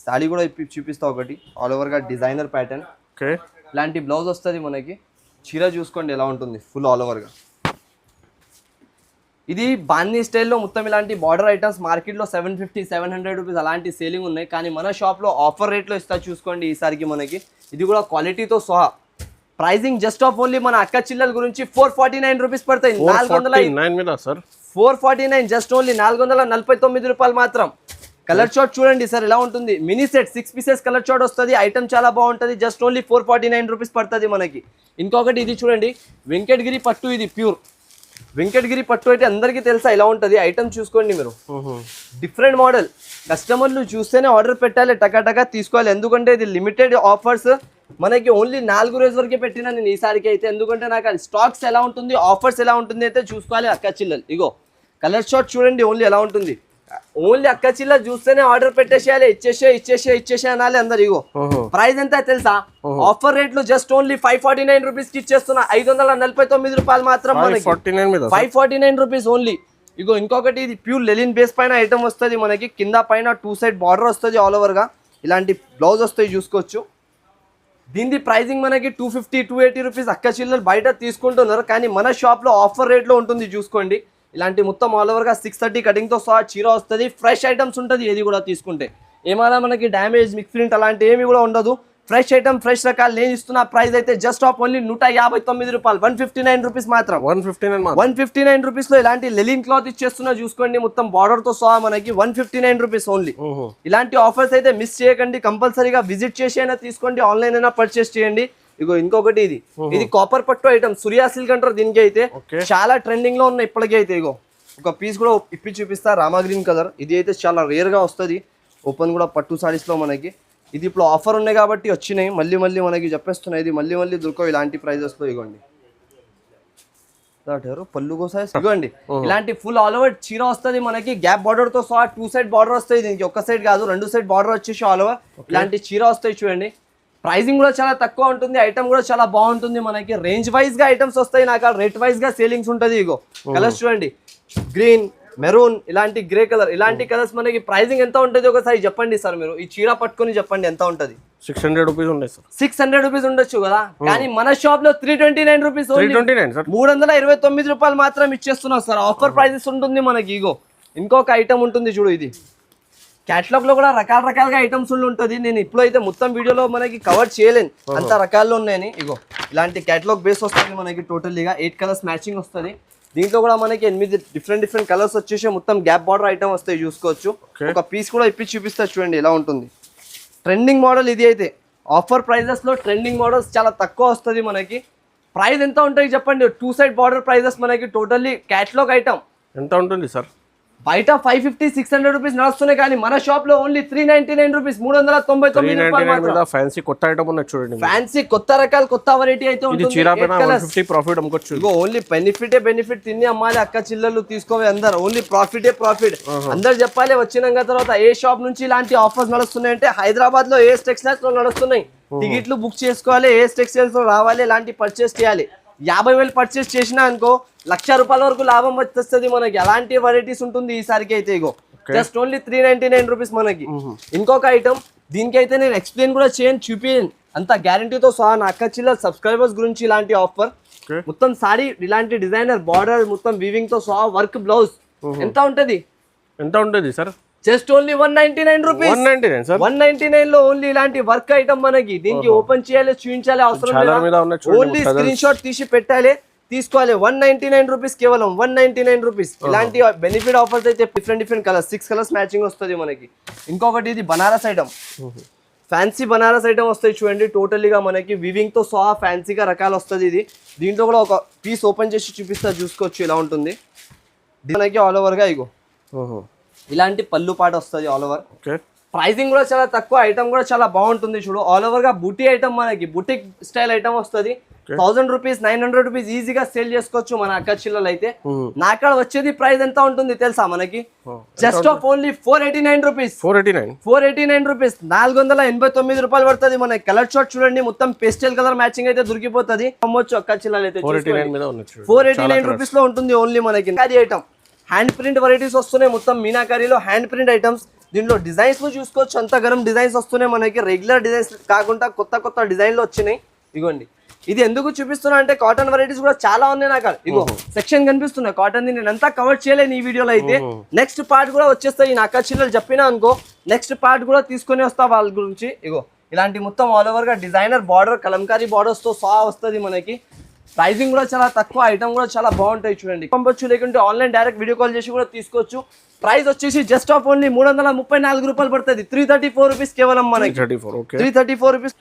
సాడీ కూడా చూపిస్తా ఒకటి, ఆల్ ఓవర్ గా డిజైనర్ ప్యాటర్న్. ఇలాంటి బ్లౌజ్ వస్తుంది మనకి. చీర చూసుకోండి ఎలా ఉంటుంది, ఫుల్ ఆల్ ఓవర్ గా. ఇది బాందీ స్టైల్లో మొత్తం ఇలాంటి బార్డర్ ఐటమ్స్ మార్కెట్లో 750-700 రూపీస్ అలాంటి సేలింగ్ ఉన్నాయి, కానీ మన షాప్లో ఆఫర్ రేట్లో ఇస్తా చూసుకోండి ఈసారికి మనకి. ఇది కూడా క్వాలిటీతో సహా. ప్రైజింగ్ జస్ట్ ఆఫ్ ఓన్లీ మన అక్క చిల్లల గురించి 449 రూపీస్ పడతాయి. 449 జస్ట్ ఓన్లీ 449 రూపాయలు మాత్రం. కలర్ చార్ట్ చూడండి సార్ ఎలా ఉంటుంది. Mini set 6 pieces colour chart వస్తుంది, ఐటమ్ చాలా బాగుంటుంది. జస్ట్ ఓన్లీ 449 రూపీస్ పడుతుంది మనకి. ఇంకొకటి ఇది చూడండి, వెంకటగిరి పట్టు. ఇది ప్యూర్ వెంకటగిరి పట్టు అయితే అందరికీ తెలుసా ఎలా ఉంటుంది. ఐటమ్ చూసుకోండి మీరు, డిఫరెంట్ మోడల్. కస్టమర్లు చూస్తేనే ఆర్డర్ పెట్టాలి, టకా తీసుకోవాలి. ఎందుకంటే ఇది లిమిటెడ్ ఆఫర్స్ మనకి, ఓన్లీ 4 రోజుల వరకే పెట్టినా నేను ఈసారికి అయితే. ఎందుకంటే నాకు అది స్టాక్స్ ఎలా ఉంటుంది, ఆఫర్స్ ఎలా ఉంటుంది అయితే చూసుకోవాలి అక్క చిల్లలు. ఇగో కలర్ షార్ట్ చూడండి ఓన్లీ ఎలా ఉంటుంది. ఓన్లీ అక్క చిల్ల చూస్తేనే ఆర్డర్ పెట్టేసేయాలి, ఇచ్చేసే అనాలి అందరు. ఇగో ప్రైస్ ఎంత తెలుసా, ఆఫర్ రేట్ లో జస్ట్ ఓన్లీ 549 రూపీస్ కి ఇచ్చేస్తున్నా. 549 రూపాయలు మాత్రం మనకి, 549 రూపీస్ ఓన్లీ. ఇగో ఇంకొకటి, ఇది ప్యూర్ లెలిన్ బేస్ పైన ఐటమ్ వస్తుంది మనకి. కింద పైన 2 సైడ్ బార్డర్ వస్తుంది ఆల్ ఓవర్ గా. ఇలాంటి బ్లౌజ్ వస్తాయి చూసుకోవచ్చు. దీని ప్రైజింగ్ మనకి 250-280 రూపీస్ అక్క చిల్లలు బయట తీసుకుంటున్నారు, కానీ మన షాప్ లో ఆఫర్ రేట్ లో ఉంటుంది చూసుకోండి. ఇలాంటి మొత్తం ఆల్ ఓవర్ గా 630 కటింగ్ తో సహా చీర వస్తుంది. ఫ్రెష్ ఐటమ్స్ ఉంటుంది ఏది కూడా తీసుకుంటే. ఏమైనా మనకి డ్యామేజ్, మిక్స్ ప్రింట్ అలాంటి ఏమి కూడా ఉండదు. ఫ్రెష్ ఐటమ్, ఫ్రెష్ రకాలు నేను ఇస్తున్న ప్రైస్ అయితే జస్ట్ ఆఫ్ ఓన్లీ 159 రూపాయలు, 159 రూపీస్ మాత్రం. 159 రూపీస్ లో ఇలాంటి లెలిన్ క్లాత్ ఇచ్చేస్తున్నా చూసుకోండి, మొత్తం బార్డర్ తో సహా మనకి 159 రూపీస్ ఓన్లీ. ఇలాంటి ఆఫర్స్ అయితే మిస్ చేయకండి, కంపల్సరీగా విజిట్ చేసి అయినా తీసుకోండి, ఆన్లైన్ అయినా పర్చేస్ చేయండి. ఇగో ఇంకొకటి, ఇది కాపర్ పట్టు ఐటమ్, సూర్యా సిల్క్ అంటారు దీనికి. అయితే చాలా ట్రెండింగ్ లో ఉన్నాయి ఇప్పటికీ అయితే. ఇగో ఒక పీస్ కూడా ఇప్పి చూపిస్తా, రామా గ్రీన్ కలర్. ఇది అయితే చాలా రేర్ గా వస్తుంది, ఓపెన్ కూడా పట్టు సారీస్ లో మనకి. ఇది ఇప్పుడు ఆఫర్ ఉన్నాయి కాబట్టి వచ్చినాయి, మళ్ళీ మనకి చెప్పేస్తున్నాయి. ఇది మళ్ళీ దొరకవు ఇలాంటి ప్రైజెస్ లో. ఇగోండి పళ్ళు కోసం ఇగోండి, ఇలాంటి ఫుల్ ఆల్ ఓవర్ చీర వస్తుంది మనకి. గ్యాప్ బార్డర్ తో సహా 2 సైడ్ బార్డర్ వస్తాయి దీనికి, ఒక సైడ్ కాదు 2 సైడ్ బార్డర్ వచ్చేసి ఆల్ ఓవర్ ఇలాంటి చీర వస్తాయి చూడండి. ప్రైజింగ్ కూడా చాలా తక్కువ ఉంటుంది, ఐటమ్ కూడా చాలా బాగుంటుంది మనకి. రేంజ్ వైజ్ గా ఐటమ్స్ వస్తాయి, నాకు రేట్ వైజ్ గా సేలింగ్స్ ఉంటుంది. ఇగో కలర్స్ చూడండి, గ్రీన్, మెరూన్, ఇలాంటి గ్రే కలర్, ఇలాంటి కలర్స్ మనకి. ప్రైజింగ్ ఎంత ఉంటుంది ఒకసారి చెప్పండి సార్ మీరు, ఈ చీర పట్టుకొని చెప్పండి ఎంత ఉంటుంది. 600 రూపీస్ ఉన్నాయి సార్. 600 రూపీస్ ఉండొచ్చు కదా, కానీ మన షాప్ లో 329 రూపీస్, 329 రూపాయలు మాత్రం ఇచ్చేస్తున్నాం సార్. ఆఫర్ ప్రైజెస్ ఉంటుంది మనకి. ఇగో ఇంకొక ఐటమ్ ఉంటుంది చూడు, ఇది క్యాటలాగ్ లో కూడా రకాలుగా ఐటమ్స్ ఉంటుంది. నేను ఇప్పుడైతే మొత్తం వీడియోలో మనకి కవర్ చేయలేను, అంత రకాల్లో ఉన్నాయని. ఇగో ఇలాంటి క్యాటలాగ్ బేస్ వస్తుంది మనకి. టోటల్లీగా 8 కలర్స్ మ్యాచింగ్ వస్తుంది. దీంట్లో కూడా మనకి 8 డిఫరెంట్ కలర్స్ వచ్చేసి మొత్తం గ్యాప్ బార్డర్ ఐటమ్ వస్తాయి చూసుకోవచ్చు. ఒక పీస్ కూడా ఇప్పి చూపిస్తా చూడండి ఎలా ఉంటుంది. ట్రెండింగ్ మోడల్ ఇది అయితే. ఆఫర్ ప్రైజెస్ లో ట్రెండింగ్ మోడల్స్ చాలా తక్కువ వస్తుంది మనకి. ప్రైస్ ఎంత ఉంటాయి చెప్పండి. 2 సైడ్ బార్డర్ ప్రైజెస్ మనకి. టోటల్లీ క్యాటలాగ్ ఐటమ్ ఎంత ఉంటుంది సార్. బయట 550-600 రూపీస్ నడుస్తున్నాయి, కానీ మన షాప్ లో ఓన్లీ 399 రూపీస్, 399 రూపాయలు. ఫ్యాన్సీ కొత్త ఐటమ్ ఉన్నాయి చూడండి, ఫ్యాన్సీ కొత్త రకాలు, కొత్త వెరైటీ అయితే ఉంటుంది. ప్రాఫిట్ అమ్ముకోవచ్చు. ఓన్లీ బెనిఫిట్ తిని అమ్మాలి అక్క చిల్లలు తీసుకోవాలి అందరు. Only profit. అందరు చెప్పాలి వచ్చినాక తర్వాత ఏ షాప్ నుంచి ఇలాంటి ఆఫర్స్ నడుస్తున్నాయంటే హైదరాబాద్ లో ఏఎస్ టెక్స్టైల్స్ లో నడుస్తున్నాయి. టికెట్లు బుక్ చేసుకోవాలి, ఏఎస్ టెక్స్టైల్స్ లో రావాలి, ఇలాంటి పర్చేస్ చేయాలి. 50,000 పర్చేస్ చేసినా అనుకో 1,00,000 రూపాయల వరకు లాభం వచ్చేస్తుంది మనకి. అలాంటి వెరైటీస్ ఉంటుంది ఈసారికి అయితే. ఇగో జస్ట్ ఓన్లీ 399 రూపీస్ మనకి. ఇంకొక ఐటమ్, దీనికైతే నేను ఎక్స్ప్లెయిన్ కూడా చేయను, చూపియను, అంత గ్యారంటీతో సహా. నా అక్క చిల్లర సబ్స్క్రైబర్స్ గురించి ఇలాంటి ఆఫర్. మొత్తం సారీ ఇలాంటి డిజైనర్ బార్డర్ మొత్తం వీవింగ్ తో సహా వర్క్ బ్లౌజ్. ఎంత ఉంటది సార్. Just only 199 rupees. 199 లో ఓన్లీ ఇలాంటి వర్క్ ఐటమ్ మనకి. దీనికి ఓపెన్ చేయాలి, చూపించాలి అవసరం లేదు, ఓన్లీ స్క్రీన్ షాట్ తీసి పెట్టాలి. తీసుకోవాలి 199 రూపీస్, కేవలం 199 రూపీస్. ఇలాంటి బెనిఫిట్ ఆఫర్స్ అయితే డిఫరెంట్ కలర్స్, 6 కలర్స్ మ్యాచింగ్ వస్తుంది మనకి. ఇంకొకటి ఇది Banaras item, fancy Banaras item వస్తాయి చూడండి. టోటలీగా మనకి వివింగ్ తో సహా ఫ్యాన్సీగా రకాలు వస్తుంది ఇది. దీంట్లో కూడా ఒక పీస్ ఓపెన్ చేసి చూపిస్తా, చూసుకోవచ్చు ఇలా ఉంటుంది మనకి. ఆల్ ఓవర్ గా ఇగో ఇలాంటి పళ్ళు పాట వస్తుంది ఆల్ ఓవర్. ప్రైసింగ్ కూడా చాలా తక్కువ, ఐటమ్ కూడా చాలా బాగుంటుంది చూడు. ఆల్ ఓవర్ గా బుటీ ఐటమ్, మనకి బుటిక్ స్టైల్ ఐటమ్ వస్తుంది. 1000 రూపీస్ 900 రూపీస్ ఈజీగా సేల్ చేసుకోవచ్చు మన అక్క చిల్లలు అయితే. నాకాడ వచ్చేది ప్రైస్ ఎంత ఉంటుంది తెలుసా మనకి? Just of only 489 rupees. 489 rupees, 489 రూపాయలు పడుతుంది మనకి. కలర్ షార్ట్ చూడండి, మొత్తం పేస్టల్ కలర్ మ్యాచింగ్ అయితే దొరికిపోతుంది. అమ్మొచ్చు అక్క చిల్లలు అయితే. 489 రూపీస్ లో ఉంటుంది ఓన్లీ మనకి. అది ఐటమ్ హ్యాండ్ ప్రింట్ వెరైటీస్ వస్తున్నాయి, మొత్తం మీనాకారీలో హ్యాండ్ ప్రింట్ ఐటమ్స్. దీంట్లో డిజైన్స్ చూసుకోవచ్చు, అంత గరం డిజైన్స్ వస్తున్నాయి మనకి. రెగ్యులర్ డిజైన్స్ కాకుండా కొత్త డిజైన్లు వచ్చినాయి. ఇగోండి ఇది ఎందుకు చూపిస్తున్నా అంటే కాటన్ వెరైటీస్ కూడా చాలా ఉన్నాయి నాకు. ఇగో సెక్షన్ కనిపిస్తున్నాయి కాటన్ ది, నేను అంతా కవర్ చేయలేను ఈ వీడియోలో అయితే. నెక్స్ట్ పార్ట్ కూడా వచ్చేస్తాయి. నా అక్క చిల్లలు చెప్పినా అనుకో, నెక్స్ట్ పార్ట్ కూడా తీసుకొని వస్తా వాళ్ళ గురించి. ఇగో ఇలాంటి మొత్తం ఆల్ ఓవర్ గా డిజైనర్ బార్డర్, కలంకారీ బార్డర్స్ తో సహా వస్తుంది మనకి. ప్రైసింగ్ కూడా చాలా తక్కువ, ఐటమ్ కూడా చాలా బాగుంటాయి చూడండి. పంపొచ్చు, లేకుంటే ఆన్లైన్ డైరెక్ట్ వీడియో కాల్ చేసి కూడా తీసుకోవచ్చు. ప్రైస్ వచ్చేసి జస్ట్ ఆఫ్ ఓన్లీ 334 రూపాయలు పడుతుంది. 334 రూపీస్ కేవలం మనకి. 334 రూపీస్.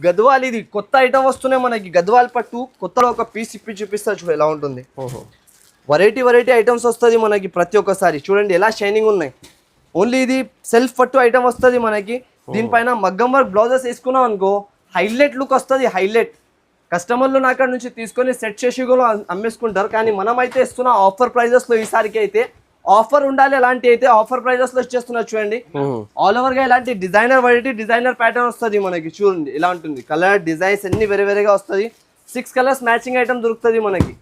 గద్వాల్ ఇది కొత్త ఐటమ్ వస్తున్నాయి మనకి. గద్వాల్ పట్టు కొత్తలో ఒక పీస్ ఇప్పి చూపిస్తా చూడు ఎలా ఉంటుంది. వెరైటీ ఐటమ్స్ వస్తుంది మనకి ప్రతి ఒక్కసారి. చూడండి ఎలా షైనింగ్ ఉన్నాయి. ఓన్లీ ఇది సెల్ఫ్ పట్టు ఐటమ్ వస్తుంది మనకి. దీనిపైన మగ్గం వర్క్ బ్లౌజెస్ వేసుకున్నాం అనుకో, హైలైట్ లుక్ వస్తుంది. హైలైట్ కస్టమర్లు నా అక్కడ నుంచి తీసుకొని సెట్ చేసి కూడా అమ్మేసుకుంటారు. కానీ మనం అయితే ఇస్తున్న ఆఫర్ ప్రైజెస్ లో ఈసారికి అయితే ఆఫర్ ఉండాలి. అలాంటి అయితే ఆఫర్ ప్రైజెస్ లో ఇచ్చేస్తున్నారు చూడండి. ఆల్ ఓవర్ గా ఇలాంటి డిజైనర్ వెరైటీ, డిజైనర్ ప్యాటర్న్ వస్తుంది మనకి. చూడండి ఇలా ఉంటుంది. కలర్ డిజైన్స్ అన్ని వేరేగా వస్తుంది. 6 కలర్స్ మ్యాచింగ్ ఐటమ్ దొరుకుతుంది మనకి.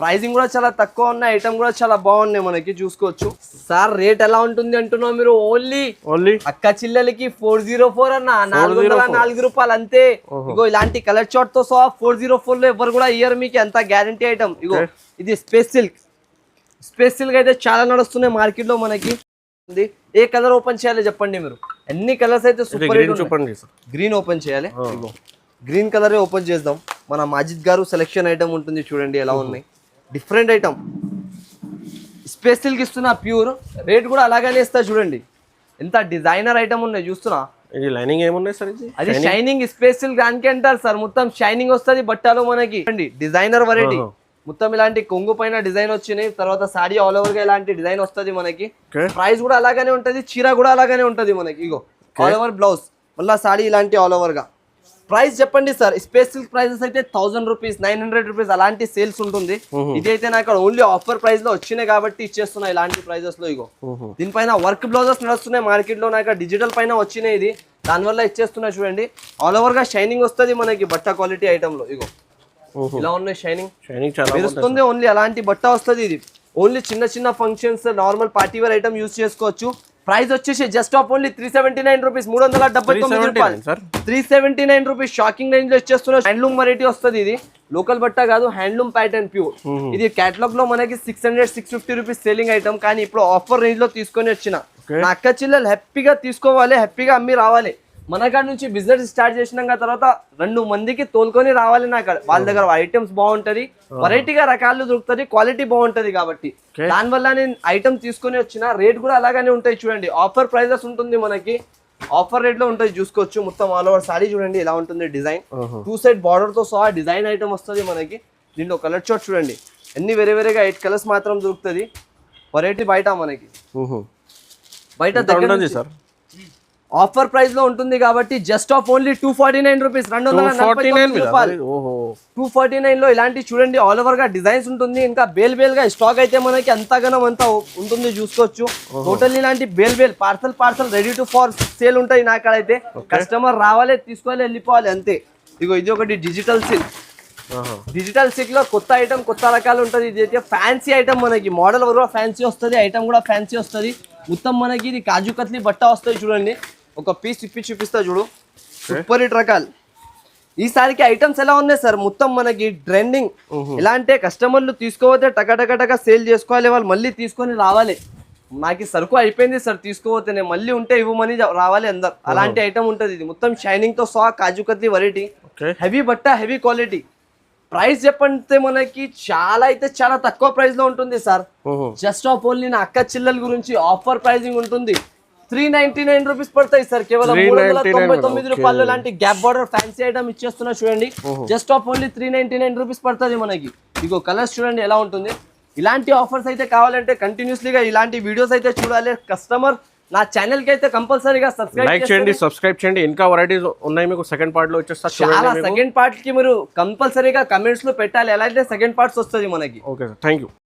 ప్రైసింగ్ కూడా చాలా తక్కువ ఉన్నాయి, ఐటమ్ కూడా చాలా బాగున్నాయి మనకి. చూసుకోవచ్చు. సార్ రేట్ ఎలా ఉంటుంది అంటున్నావు మీరు? ఓన్లీ అక్క చిల్లలకి 404 అన్న, 404 రూపాయలు అంతే. ఇగో ఇలాంటి కలర్ చార్ట్ తో సహా 404 లో ఎవరు కూడా ఇయర్ మీకు ఎంత గ్యారంటీ ఐటమ్. ఇగో ఇది స్పేస్ సిల్క్ అయితే చాలా నడుస్తున్నాయి మార్కెట్ లో మనకి. ఏ కలర్ ఓపెన్ చేయాలి చెప్పండి మీరు? అన్ని కలర్స్ అయితే సూపర్. గ్రీన్ ఓపెన్ చేయాలి. గ్రీన్ కలర్ ఓపెన్ చేద్దాం. మన మాజిద్ గారు సెలెక్షన్ ఐటమ్ ఉంటుంది చూడండి ఎలా ఉన్నాయి. డిఫరెంట్ ఐటమ్, స్పేస్ సిల్క్ ఇస్తున్నా ప్యూర్. రేట్ కూడా అలాగనే ఇస్తా చూడండి. ఎంత డిజైనర్ ఐటమ్ ఉన్నాయి చూస్తున్నా. లైనింగ్ ఏమున్నాయి సార్? అది షైనింగ్ స్పేస్ సిల్క్ దానికి అంటారు సార్. మొత్తం షైనింగ్ వస్తుంది బట్టలు మనకి. డిజైనర్ వెరైటీ మొత్తం ఇలాంటి కొంగు పైన డిజైన్ వచ్చినాయి. తర్వాత సాడీ ఆల్ ఓవర్ గా ఇలాంటి డిజైన్ వస్తుంది మనకి. ప్రైస్ కూడా అలాగనే ఉంటది, చీర కూడా అలాగనే ఉంటది మనకి. ఇగో ఆల్ ఓవర్ బ్లౌజ్, మళ్ళీ సాడీ ఇలాంటి ఆల్ ఓవర్ గా. ప్రైస్ చెప్పండి సార్. స్పేస్ సిల్క్ ప్రైజెస్ అయితే 1000 రూపీస్, 900 రూపీస్ అలాంటి సేల్స్ ఉంటుంది. ఇది అయితే నాకు ఓన్లీ ఆఫర్ ప్రైస్ లో వచ్చినాయి కాబట్టి ఇచ్చేస్తున్నా ఇలాంటి ప్రైజెస్ లో. ఇగో దీనిపైన వర్క్ బ్లౌజెస్ నడుస్తున్నాయి మార్కెట్ లో. నాకు డిజిటల్ పైన వచ్చినాయి ఇది, దానివల్ల ఇచ్చేస్తున్నా చూడండి. ఆల్ ఓవర్ గా షైనింగ్ వస్తుంది మనకి బట్ట క్వాలిటీ ఐటమ్ లో. ఇగో ఇలా ఉన్నాయి షైనింగ్ మెరుస్తుంది. ఓన్లీ అలాంటి బట్ట వస్తుంది ఇది. ఓన్లీ చిన్న functions, normal party wear item use చేసుకోవచ్చు. ప్రైస్ వచ్చేసి జస్ట్ ఆఫ్ ఓన్లీ 379 రూపీస్, 379 రూపాయలు. 379 రూపీస్ షాకింగ్ రేంజ్ లో ఇచ్చేస్తున్నా. హ్యాండ్లూమ్ వెరైటీ వస్తుంది ఇది, లోకల్ బట్ట కాదు, హ్యాండ్లూమ్ ప్యాటర్న్ ప్యూర్. ఇది కేటలాగ్ లో మనకి 600-650 రూపీస్ సేలింగ్ ఐటమ్. కానీ ఇప్పుడు ఆఫర్ రేంజ్ లో తీసుకొని వచ్చిన. నా అక్క చిల్లలు హ్యాపీగా తీసుకోవాలి, హ్యాపీగా అమ్మి రావాలి. మన కాడ నుంచి బిజినెస్ స్టార్ట్ చేసినాక తర్వాత 2 మందికి తోలుకొని రావాలి. నాకు వాళ్ళ దగ్గర ఐటమ్స్ బాగుంటది, వెరైటీగా రకాలు దొరుకుతుంది, క్వాలిటీ బాగుంటది. కాబట్టి దానివల్ల నేను ఐటమ్ తీసుకొని వచ్చిన. రేట్ కూడా అలాగనే ఉంటాయి చూడండి. ఆఫర్ ప్రైజెస్ ఉంటుంది మనకి, ఆఫర్ రేట్ లో ఉంటుంది చూసుకోవచ్చు. మొత్తం ఆల్ ఓవర్ సారీ చూడండి ఎలా ఉంటుంది. డిజైన్ 2 సైడ్ బార్డర్ తో సహా డిజైన్ ఐటమ్ వస్తుంది మనకి. దీంట్లో కలర్ చార్ట్ చూడండి, అన్ని వేరేగా 8 కలర్స్ మాత్రం దొరుకుతుంది. వెరైటీ బయట మనకి బయట దగ్గర సార్ ఆఫర్ ప్రైస్ లో ఉంటుంది కాబట్టి జస్ట్ ఆఫ్ ఓన్లీ 249 రూపీస్, 249 రూపాయలు. 249 లో ఇలాంటి చూడండి ఆల్ ఓవర్ గా డిజైన్స్ ఉంటుంది. ఇంకా బేల్ గా స్టాక్ అయితే మనకి అంతగానం అంతా ఉంటుంది చూసుకోవచ్చు. టోటల్ ఇలాంటి bale parcel ready to far sale ఉంటాయి నా కాడ అయితే. కస్టమర్ రావాలి, తీసుకోవాలి, వెళ్ళిపోవాలి అంతే. ఇగో ఇది ఒకటి డిజిటల్ సిల్క్ లో కొత్త ఐటమ్, కొత్త రకాలు ఉంటుంది. ఇది అయితే ఫ్యాన్సీ ఐటమ్ మనకి. మోడల్ కూడా ఫ్యాన్సీ వస్తుంది, ఐటమ్ కూడా ఫ్యాన్సీ వస్తుంది. మొత్తం మనకి ఇది కాజు కత్లీ బట్ట వస్తుంది చూడండి. ఒక పీస్ ఇప్పి చూపిస్తా చూడు, సూపర్ హిట్ రకాలు. ఈసారికి ఐటమ్స్ ఎలా ఉన్నాయి సార్? మొత్తం మనకి ట్రెండింగ్. ఎలా అంటే కస్టమర్లు తీసుకోపోతే టక సేల్ చేసుకోవాలి, వాళ్ళు మళ్ళీ తీసుకొని రావాలి. నాకు సరుకు అయిపోయింది సార్ తీసుకోపోతే, నేను మళ్ళీ ఉంటే ఇవ్వమని రావాలి అందరు. అలాంటి ఐటమ్ ఉంటుంది ఇది. మొత్తం షైనింగ్ తో సహా కాజు కత్లీ వెరైటీ, హెవీ బట్ట, హెవీ క్వాలిటీ. ప్రైస్ చెప్పంటే మనకి చాలా తక్కువ ప్రైస్ లో ఉంటుంది సార్. జస్ట్ ఆఫ్ ఓన్లీ నా అక్క చిల్లల గురించి ఆఫర్ ప్రైజింగ్ ఉంటుంది. 399 రూపీస్ పడతాయి సార్, కేవలం 399 రూపాయలు. లాంటి గ్యాప్ బార్డర్ ఫ్యాన్సీ ఐటమ్ ఇచ్చేస్తున్నా చూడండి. జస్ట్ ఆఫ్ ఓన్లీ 399 రూపీస్ పడుతుంది మనకి. ఇగో కలర్స్ చూడండి ఎలా ఉంటుంది. ఇలాంటి ఆఫర్స్ అయితే కావాలంటే కంటిన్యూస్లీగా ఇలాంటి వీడియోస్ అయితే చూడాలి. కస్టమర్ నా ఛానల్ కి అయితే కంపల్సరీగా లైక్ చేయండి, సబ్స్క్రైబ్ చేయండి. ఇంకా వెరైటీస్ ఉన్నాయి మీకు సెకండ్ పార్ట్ లో వచ్చేస్తా. చాలా సెకండ్ పార్ట్ కి మీరు కంపల్సరీగా కమెంట్స్ లో పెట్టాలి, ఎలా అయితే సెకండ్ పార్ట్స్ వస్తుంది మనకి. Okay sir, thank you.